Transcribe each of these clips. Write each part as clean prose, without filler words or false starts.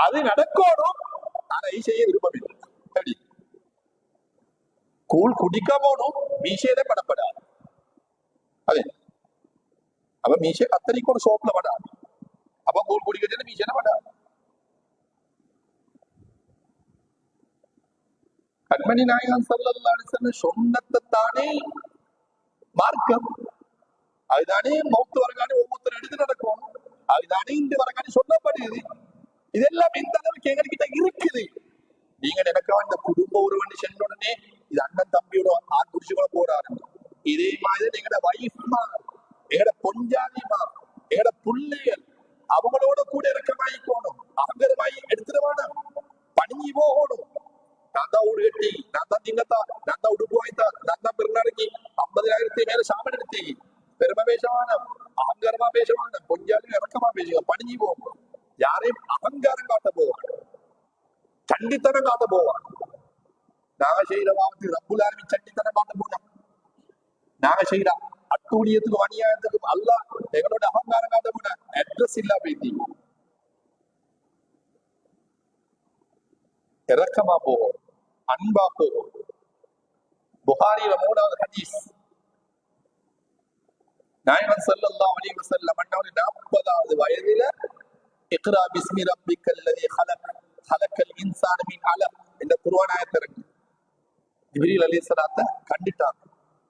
அது நடக்கணும். ஆனா செய்ய விருப்பம் இல்லை. எப்படி கூழ் குடிக்க போனும், மீசையில படப்படாது. அது அப்ப மீசை கத்தரிக்கு ஒரு சோப்புல படாது. அப்ப கூழ் குடிக்க மீசையில படாது. கண்மணி நாயகம் ஸல்லல்லாஹு அலைஹி வஸல்லம் சொன்னதைத்தானே மார்க்கம். அதுதானே மௌத்து வரகானே ஒவ்வொருத்தர் எடுத்து நடக்கும். அதுதானே இந்த வரகானே சொல்லப்படுது. இதெல்லாம் எந்த அளவுக்கு எங்ககிட்ட இருக்குது. நீங்க நினைக்க இந்த குடும்ப உறவு சென்ற உடனே இது அண்ணன் தம்பியோட ஆண் புரிச்சுக்கூட போறாரு. இதே மாதிரி எங்கட வைஃப்மா, எங்கட பொஞ்சாதிமா, எங்கட புள்ளைகள் அவங்களோட கூட இறக்கமாயிக்கணும். அகங்கரமாயி எடுத்துருவான பணிஞ்சு போகணும். நான் தான் ஊடு கட்டி, நான் தான் திங்கத்தான், நான் தான் உடுப்பு வாய்த்தான், நான் தான் பெருநாளைக்கு 50,000 மேல சாமன் எடுத்து பெருமை பேசவான, அகங்காரமா பேசவான, கொஞ்சாலும் இறக்கமா பேசுங்க. பணிஞ்சு போகும். யாரையும் அகங்காரம் காட்ட போவான், சண்டித்தனம் காட்ட போவான். நாங்க செய்யற வாவத்துக்கு ரப்புல் ஆலமீன் சண்டித்தனம் காட்ட போனோம். நாங்க செய்யற அட்டூழியத்துக்கு அநியாயத்துக்கு அல்லாஹ் எங்களோட அகங்காரம் காட்ட போன அட்ரஸ் இல்லா போயிட்டு இறக்கமா போகும், அன்பா போகும். புகாரில 3வது ஹதீஸ், நாயகம் ஸல்லல்லாஹு அலைஹி வஸல்லம் அன்னவர் 40வது வயதில இக்ரா பிஸ்மி ரப்பிக்கல் லதீ ஹலக் ஹலக்கல் இன்சான மின் அலக் என்ற குர்ஆன் ஆயத்தை இறக்கி ஜிப்ரீல் அலைஹிஸ்ஸலாத்தை கண்டிட்டாங்க.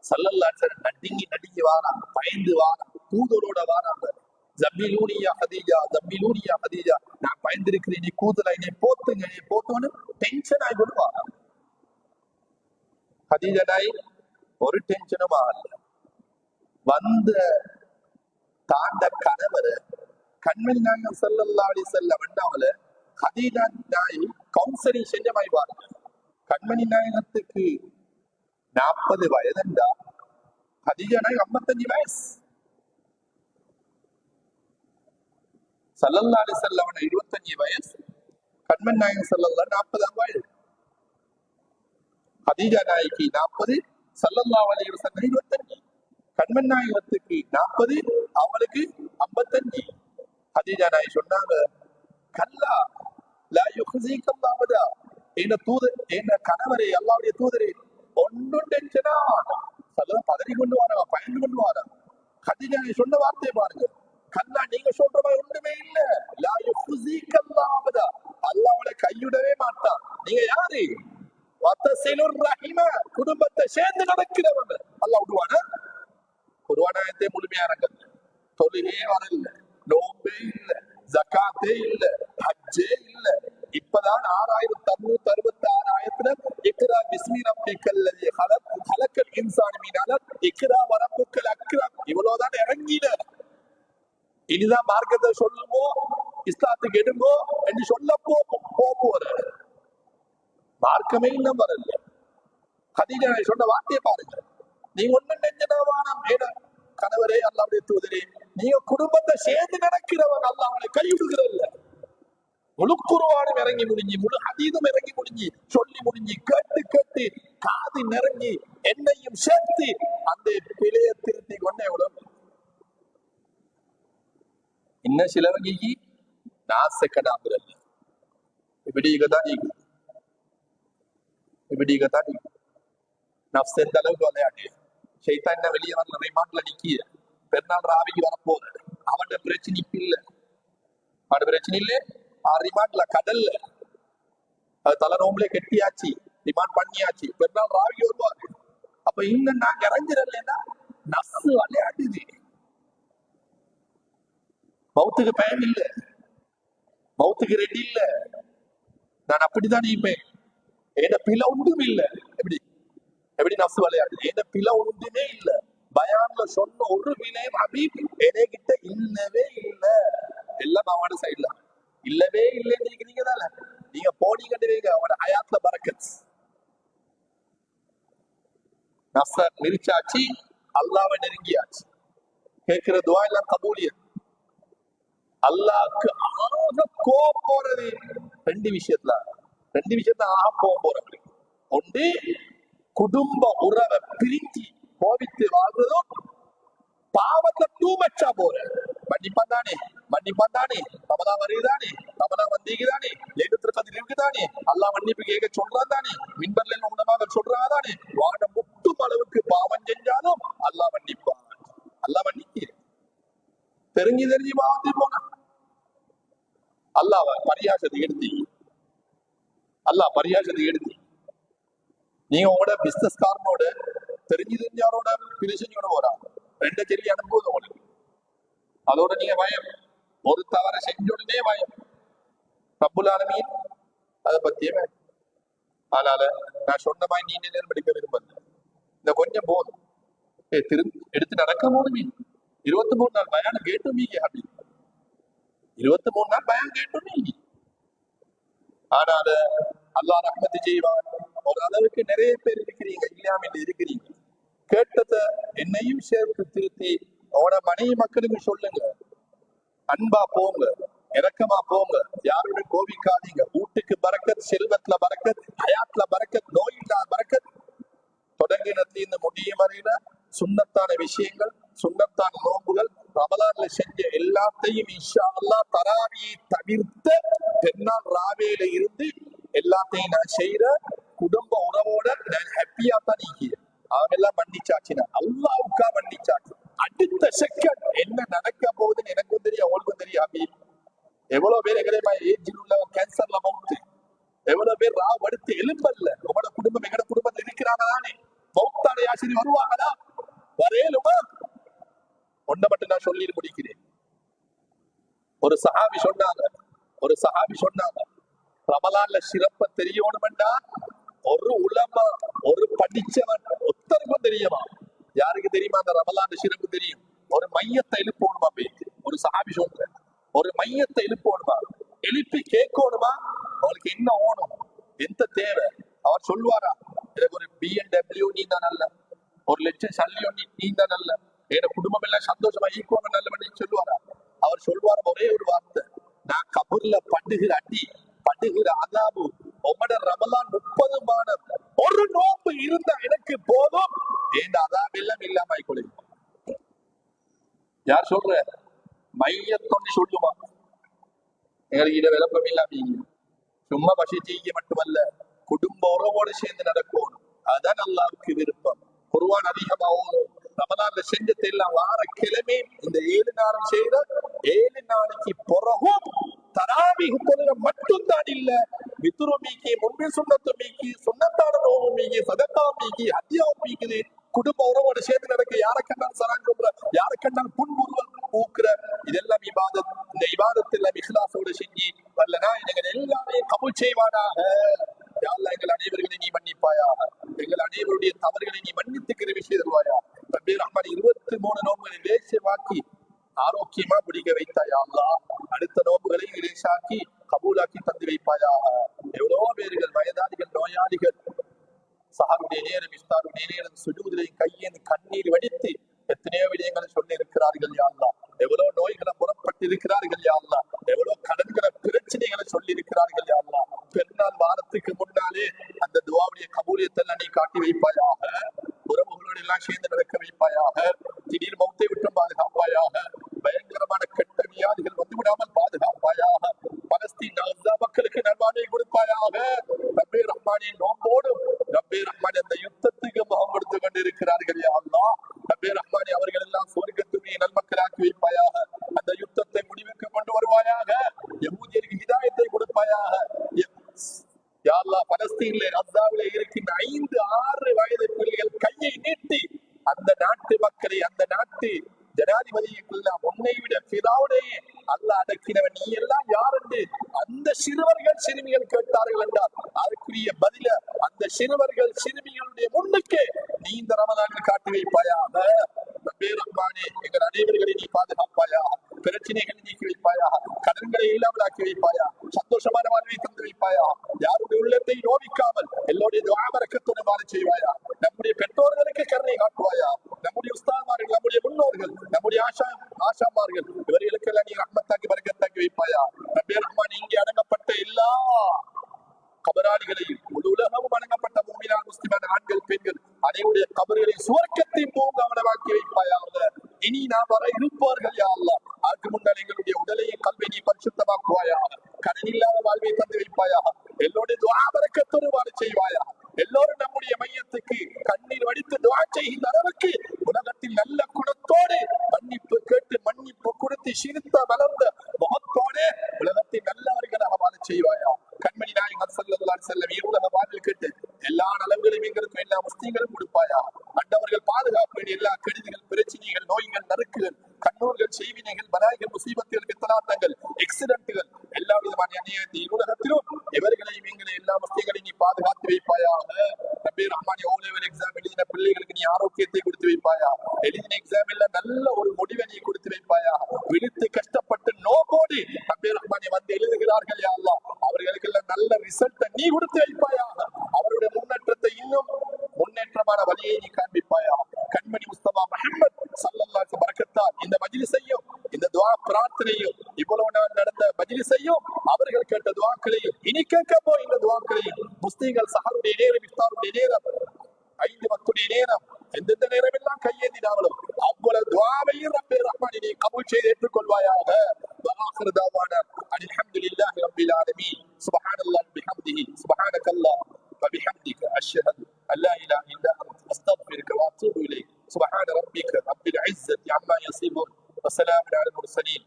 ஸல்லல்லாஹு அலைஹி வஸல்லம் நடுங்கி வாராங்க, பயந்து வாராங்க, கூதலோட வாராங்க. ஜம்மிலூனியா ஹதீஜா, ஜம்மிலூனியா ஹதீஜா, நான் பயந்திருக்கிறேன், நீ கூதலை, நீ போத்துங்க, நீ போத்தோன்னு டென்ஷன் ஆகி கொள்வாங்க. ஹதீஜா நாய் ஒரு டென்ஷனும் ஆகல. வந்த தாண்ட கணவர் கண்மணி நாயகம் ஸல்லல்லாஹு அலைஹி வஸல்லம் அண்ணாவல ஹதீஜா நாய் கவுன்சிலிங் செஞ்ச மாதிரி பாருங்க. கண்மணி நாயகத்துக்கு 40 வயதுண்டா, ஹதீஜா நாய் 55 வயசு. ஸல்லல்லாஹு அலைஹி வஸல்லம் 25 வயசு, கண்மணி நாயகம் ஸல்லல்லாஹு 40 வயது. ஹதீஜா நாய்க்கு 40, ஸல்லல்லாஹு அலைஹி வஸல்லம் 25. கண்மணி நாயகத்துக்கு 40, அவளுக்கு 55. ஹதீஜா நாய் சொன்னாங்க, கல்லா லா யுஹ்ஸீக அல்லாஹ் அபதா, என்ன தூதர், என்ன கணவரே, அல்லாஹ்வுடைய தூதரே, ஒன்றும் டென்ஷனா பதறி கொண்டு வராங்க, பயந்து கொண்டு வராங்க. ஹதீஜா நாய் சொன்ன வார்த்தையை பாருங்க, கல்லா நீங்க சொல்ற மாதிரி ஒன்றுமே இல்ல, லா யுஹ்ஸீக அல்லாஹ் அபதா, அல்லாஹ் அவளை கைவிடவே மாட்டான். நீங்க யாரு? வத்தஸிலுர் ரஹிம, குடும்பத்தை சேர்ந்து நடக்கிறவங்க. அல்லாஹ் விடுவானா? குர்ஆனத்தை முழுமையா இறங்கல, தொழுகே வரல, நோம்பே இல்ல, ஜகாத்தே இல்ல, ஹஜ்ஜே இல்ல. இப்பதான் 6366 ஆயத்துல இக்ரா பிஸ்மி ரப்பிக்கல் லதீ ஹலக் ஹலக்கல் இன்சான மின் அலக் இக்ரா வரப்புக்கல் அக்ரம் இவ்வளவுதான் இறங்கின. இனிதான் மார்க்கத்தை சொல்லுவோம், இஸ்லாத்துக்கு எடுங்கோ என்று சொல்ல போற மார்க்கமே இன்னும் வரல. ஹதீஜா சொன்ன வார்த்தையை பாருங்க, நீங்க ஒன்னும் நெஞ்சனவானம் கணவரே, அல்லாஹ்வுடைய தூதரே, நீங்க குடும்பத்தை சேர்ந்து நடக்கிறவங்க, அல்லாஹ் அவனை கைவிடுகிறல்ல. முழு குர்ஆனும் இறங்கி முடிஞ்சு, முழு ஹதீஸும் இறங்கி முடிஞ்சு, சொல்லி முடிஞ்சு, கேட்டு கேட்டு காது நிறங்கி என்னையும் சேர்த்து அந்த பிழைய திருத்தி கொண்ட எவ்வளவு. இன்னும் சிலவங்க நான் செகண்ட் ஆகுறல்ல, இப்படிதான் இப்படிதான் நஃப்ஸ் எந்த அளவுக்கு விளையாடு. ஷைத்தான் என்ன வெளியே வரல, ரிமாண்ட்ல நிக்கிய, பெருநாள் ராவிக்கு வரப்போகுது. அவன் பிரச்சனை இல்ல, அவன் பிரச்சனை இல்ல. ரிமாண்ட்ல கடல்ல அது தலை நோம்புல கெட்டியாச்சு, ரிமாண்ட் பண்ணியாச்சு, பெருநாள் ராவிக்கு வருவாரு. அப்ப இன்னும் நாங்க இறஞ்சிடலன்னா நஃப்ஸ் விளையாடுது. மௌத்துக்கு பயன் இல்ல, மௌத்துக்கு ரெடி இல்ல. நான் அப்படிதான் நீப்பேன், என்ன பிழை ஒன்றும் இல்ல. எப்படி எப்படி நஃப்ஸ் விளையாடுது, என்ன பிழை ஒன்றுமே இல்ல. பயான்ல சொன்ன ஒரு விலையும் ஹபீப் என்கிட்ட இல்லவே இல்ல. எல்லாம் அவனோட சைட்ல இல்லவே இல்லைன்னு நீங்க தானே, நீங்க போனீங்கன்னு அவனோட ஹயாத்ல பரக்கத். நஃப்ஸ மிரிச்சாச்சு, அல்லாஹ்வை நெருங்கியாச்சு. கேட்கிற துஆ எல்லாம் கபூலியத். அல்லாஹ்க்கு ஆக கோபம் போறது ரெண்டு விஷயத்துல ஆக கோபம் போறது. ஒன்று குடும்ப உறவை பிரிஞ்சு கோபித்து வாழ்றதும், பாவத்தை டூ மச்சா போற மன்னிப்பான் தானே, மன்னிப்பான் தானே, தமதா வருகுதானே, தமதா வந்தீங்கதானே, லேகத்திற்கு இருக்குதானே, அல்லாஹ் மன்னிப்பு கேட்க சொல்றான் தானே, மின்பர்ல உணவாக சொல்றாங்க தானே, வாட முட்டும் அளவுக்கு பாவம் செஞ்சாலும் அல்லாஹ் மன்னிப்பான். அல்லாஹ் மன்னிக்க தெரிஞ்சு பாவத்தை போனா அல்லாஹ் பரியாசத்தை எடுத்து, அல்லாஹ் பரியாசத்தை எடுத்து நீங்க உங்களோட பிசினஸ் காரனோட தெரிஞ்சவரோட பிரிசனியோட போறா ரெண்ட சொல்லி அனுப்புவது உங்களுக்கு. அதோட நீங்க பயம், ஒரு தவறை செஞ்ச உடனே பயம். ரப்புல் ஆலமீன் அதை பத்தியே வேணும். அதனால நான் சொன்ன மாதிரி நீண்ட நேரம் எடுக்க விரும்பல, இந்த கொஞ்சம் போதும் எடுத்து நடக்க போதுமே. 23 நாள் பயானம் கேட்டுமீங்க அப்படி, 23 நாள் பயான் கேட்டுமீங்க. ஆனால அல்லாஹ் ரஹ்மத்து செய்வான். ஒரு அளவுக்கு நிறைய பேர் இருக்கிறீங்க, இல்லாம இருக்கிறீங்க. கேட்டத என்னையும் சேர்த்து திருத்தி அவனோட மனைவி மக்களுக்கு சொல்லுங்க. அன்பா போங்க, இரக்கமா போங்க, யாரோட கோபிக்காதீங்க. வீட்டுக்கு பரக்கத், செல்வத்துல பரக்கத், ஹயாத்ல பரக்கத், நோயில்லா பரக்கத். தொடங்கினத்துல இந்த முடியும் வரையில சுண்ணத்தான விஷயங்கள், சுண்ணத்தான நோம்புகள், ரமலான்ல செஞ்ச எல்லாத்தையும் இன்ஷா அல்லாஹ் தராவியை தவிர்த்த பெருநாள் ராவேல இருந்து எல்லாத்தையும் நான் செய்யற குடும்ப உறவோட நான் ஹாப்பியா தான் நீக்கிறேன். அவெல்லாம் மன்னிச்சாச்சுன்னா அல்லாவுக்கா மன்னிச்சாச்சு. அடுத்த செகண்ட் என்ன நடக்க போகுதுன்னு எனக்கும் தெரியும், அவங்களுக்கும் தெரியும். எவ்வளவு பேர் எங்களை ஏஜில் உள்ள கேன்சர்ல மவுத்து, எவ்வளவு பேர் ராவடுத்து எலும்பல்ல. உங்களோட குடும்பம் எங்கட குடும்பத்தில் இருக்கிறாங்க தானே, மவுத்தான யாசிரி வருவாங்களா? வரேலுமா? ஒன்றை மட்டும் நான் சொல்லி முடிக்கிறேன். ஒரு சஹாபி சொன்னாங்க, ரமலான்ல சிறப்ப தெரியணும்டா ஒரு உலமா, ஒரு படிச்சவன் ஒத்தருக்கும் தெரியுமா? யாருக்கு தெரியுமா அந்த ரமலான் சிறப்பு தெரியும்? ஒரு மையத்தை எழுப்பணுமா போயிட்டு, ஒரு சஹாபி சொல்ற ஒரு மையத்தை எழுப்பணுமா, எழுப்பி கேட்கணுமா அவளுக்கு என்ன ஓணும், எந்த தேவை. அவர் சொல்லுவாரா, எனக்கு ஒரு BMW நீ தான் நல்ல, 1,00,000 சல்லியோ நீ தான் நல்ல, என் குடும்பம் எல்லாம் சந்தோஷமா ஈக்குவம் நல்ல சொல்லுவாரா? அவர் சொல்லுவார ஒரே ஒரு வார்த்தை, நான் கபூர்ல படுகிற அடி, படுகிற அதாபு உம்மட ரமலான் 30 மாதம் ஒரு நோம்பு இருந்தா எனக்கு போதும், என் அதாப் எல்லாம் இல்லாம கொள்ளும். யார் சொல்ற? மையத்தொன்னு சொல்லுமா? எங்களுக்கு இட விளப்பம் இல்லாம சும்மா பசிச்சீங்க மட்டுமல்ல, குடும்ப உறவோடு சேர்ந்து நடக்கணும். அதான் அல்லாஹ்வுக்கு விருப்பம். குர்ஆன் அதிகமா ஓதும். ரமலான்ல செஞ்சதை எல்லாம் வார கிழமை இந்த 7 நாளும் செய்த 7 நாளைக்கு பிறகும் தராவீஹ் தொழுக மட்டும்தான் இல்ல, வித்ரு மீக்கி, முன்பின் சுன்னத்து மீக்கி, சுன்னத்தான நோவு மீக்கி, சதகா மீக்கி, ஹத்தியாவும் மீக்குது. குடும்ப உறவோட சேர்ந்து நடக்க, யாரை கண்டாலும் சலான் சொல்ற, யாரை கண்டாலும் புன்முறுவல் பூக்குற, இதெல்லாம் இபாதத். இந்த இபாதத் எல்லாம் இஹ்லாஸோட செஞ்சு வல்லனா எங்கள் எல்லாமே கபூல் செய்வானாக. யா அல்லாஹ் எங்கள் அனைவர்களை நீ மன்னிப்பாயாக, எங்கள் அனைவருடைய தவறுகளை நீ மன்னித்துக்கிற விஷயம் தருவாயா. ரப்பே ரஹ்மான் 23 நோம்புகளை லேசமாக்கி ஆரோக்கியமா பிடிக்க வைத்தாயா அல்லாஹ். அடுத்த நோம்புகளை இலேசாக்கி கபூலாக்கி தந்து வைப்பாயாக. எவ்வளவோ பேர்கள் வயதாளிகள், நோயாளிகள் சஹருடைய நேரம், இஃப்தாருடைய நேரம் சுஜூதிலே கையின் கண்ணீர் வடித்து எத்தனையோ விடயங்களை சொல்லி இருக்கிறார்கள் யா அல்லாஹ். எவ்வளவு நோய்களை புறப்பட்டு இருக்கிறார்கள் யா அல்லாஹ். எவ்வளவு கடன்களை, பிரச்சனைகளை சொல்லி இருக்கிறார்கள் யா அல்லாஹ். பெருநாள் வாரத்துக்கு முன்னாலே அந்த துஆவுடைய கபூலியத்தை நீ காட்டி வைப்பாயாக. உறவுகளோடு எல்லாம் சேர்ந்து நடக்க வைப்பாயாக. திடீர் மௌத்தை விட்டு பாதுகாப்பாயாக. பயங்கரமான கெட்ட வியாதிகள் வந்து விடாமல் பாதுகாப்பாயாக. பலஸ்தீன் காஸா மக்களுக்கு நல்வாழ்வை கொடுப்பாயாக. ரப்பே ரஹ்மானே நோம்போடும் ரப்பே ரஹ்மானே அந்த யுத்தத்துக்கு முகம் கொடுத்து கொண்டிருக்கிறார்கள் யா அல்லாஹ். ரப்பே ரஹ்மானே அவர்கள் எல்லாம் சொர்க்கத்துடைய நல்மக்களாக்கி வைப்பாயாக. அந்த யுத்தத்தை முடிவுக்கு கொண்டு வருவாயாக. யஹூதியருக்கு ஹிதாயத்தை கொடுப்பாயாக. யா அல்லாஹ் பலஸ்தீன்ல காஸாவிலே இருக்கின்ற 5-6 வயது பிள்ளைகள் கையை நீட்டி அந்த நாட்டு மக்களை, அந்த நாட்டு ஜனாதிபதியெல்லாம் உன்னை விட ஃபிரௌனையே அல்லாஹ் அடக்கினவன் நீ எல்லாம் யார் என்று அந்த சிறுவர்கள் சிறுமிகள் கேட்டார்கள் என்றால் அதற்குரிய பதில அந்த சிறுவர்கள் சிறுமிகளுடைய முன்னுக்கு நீ இந்த ரமலானில் காட்டி வைப்பாயாக. ரப்பே ரஹ்மானே எங்கள் அனைவர்களை நீ பாதுகாப்பாயாக. பிரச்சனைகளை நீக்கி வைப்பாயாக. கடன்களை இல்லாமல் ஆக்கி வைப்பாயா. சந்தோஷமான வாழ்வை தந்து வைப்பாயா. யாருடைய உள்ளத்தை நோவிக்காமல் எல்லோருடைய துஆ பரக்கத்தோடு வாழ செய்வாயா. நம்முடைய பெற்றோர்களுக்கு கருணை காட்டுவாயா. நம்முடைய உஸ்தாத்மார்கள், நம்முடைய முன்னோர்கள், நம்முடைய ஆஷாமார்கள் இவர்களுக்கெல்லாம் நீ ரஹ்மத்தாக்கி பரக்கத்தாக்கி வைப்பாயா. ரப்பே ரஹ்மான் இங்கே அடங்கப்பட்ட எல்லா கபராளிகளையும் முழு உலகமும் அடங்கப்பட்ட மூமினான் முஸ்லிமான ஆண்கள், பெண்கள் அனைவருடைய கபர்களை சுவர்க்கத்தின் பூங்காவனமாக்கி வைப்பாயாக. இனி நாம் வர இருப்பார்கள் யா அல்லாஹ். அதுக்கு முன்னால் எங்களுடைய உடலையும் கல்வை நீ பரிசுத்தமாக்குவாயாக. கடன் இல்லாத வாழ்வை தந்து வைப்பாயாக. எல்லோருடைய துஆ பரக்கத்தோடு வாழ செய்வாயாக. எல்லோரும் நம்முடைய மையத்துக்கு கண்ணீர் வடித்து துஆ செய்கின்ற அளவுக்கு உலகத்தில் நல்ல குணத்தோடு மன்னிப்பு கேட்டு மன்னிப்பு கொடுத்து சிரித்த வளர்ந்த முகத்தோடு உலகத்தில் நல்லவர்களாக வாழ செய்வாயா. கண்மணி நாயகம் ஸல்லல்லாஹு அலைஹி வஸல்லம் ஈருலக வாழ்வில் கேட்டு எல்லா நலன்களையும் எங்களுக்கும் எல்லா முஸ்லிம்களும் கொடுப்பாயா. அண்டவர்கள் பாதுகாப்பு எல்லா கெடுதிகள் பிரச்சனைகள் நோய்கள் நறுக்குகள் கண்ணூர்கள் செய்வினைகள் பலாய்கள் முசீபத்துகள் வித்தலாட்டங்கள் எக்ஸிடென்ட்கள் எல்லா விதமான அநியாயத்தை உலகத்திலும் இவர்களையும் எங்களை எல்லா முஸ்லிம்களையும் நீ பாதுகாத்து வைப்பாயாக. ரப்பே ரஹ்மானே ஓ லெவல் எக்ஸாம் எழுதின பிள்ளைகளுக்கு நீ ஆரோக்கியத்தை கொடுத்து வைப்பாயா. எழுதின எக்ஸாம் எல்லாம் நல்ல ஒரு முடிவை நீ கொடுத்து வைப்பாயா. விழுத்து கஷ்டப்பட்டு நோக்கோடு ரப்பே ரஹ்மானே வந்து எழுதுகிறார்கள் யா அல்லாஹ். அவர்களுக்கெல்லாம் நல்ல ரிசல்ட்டை நீ கொடுத்து வைப்பாயாக. அவருடைய முன்னேற்றத்தை இன்னும் முன்னேற்றமான வழியை நீ காண்பிப்பாயா. கண்மணி முஸ்தபா முஹம்மத் ஸல்லல்லாஹு அலைஹி பரக்கத்தால் இந்த மஜ்லிஸையும் இந்த துஆ பிரார்த்தனையும் இவ்வளவு நாள் நடந்த மஜ்லிஸையும் அவர்கள் கேட்ட துஆக்களையும் இனி கேட்க போகின்ற துஆக்களையும் முஸ்லிம்கள் சஹருடைய நேரம் இஃப்தாருடைய நேரம் 5 வக்துடைய நேரம் எந்தெந்த நேரம் எல்லாம் கையேந்தினாங்களோ அவ்வளவு துஆவையும் ரப்பே ரஹ்மானே நீ கபூல் செய்து ஏற்றுக்கொள்வாயாக. وآخر دعوانا أن الحمد لله رب العالمين سبحان الله بحمده سبحانك الله وبحمدك أشهد أن لا إله إلا أنت أستغفرك وأتوب إليك سبحان ربك رب العزة عما يصفون وسلام على المرسلين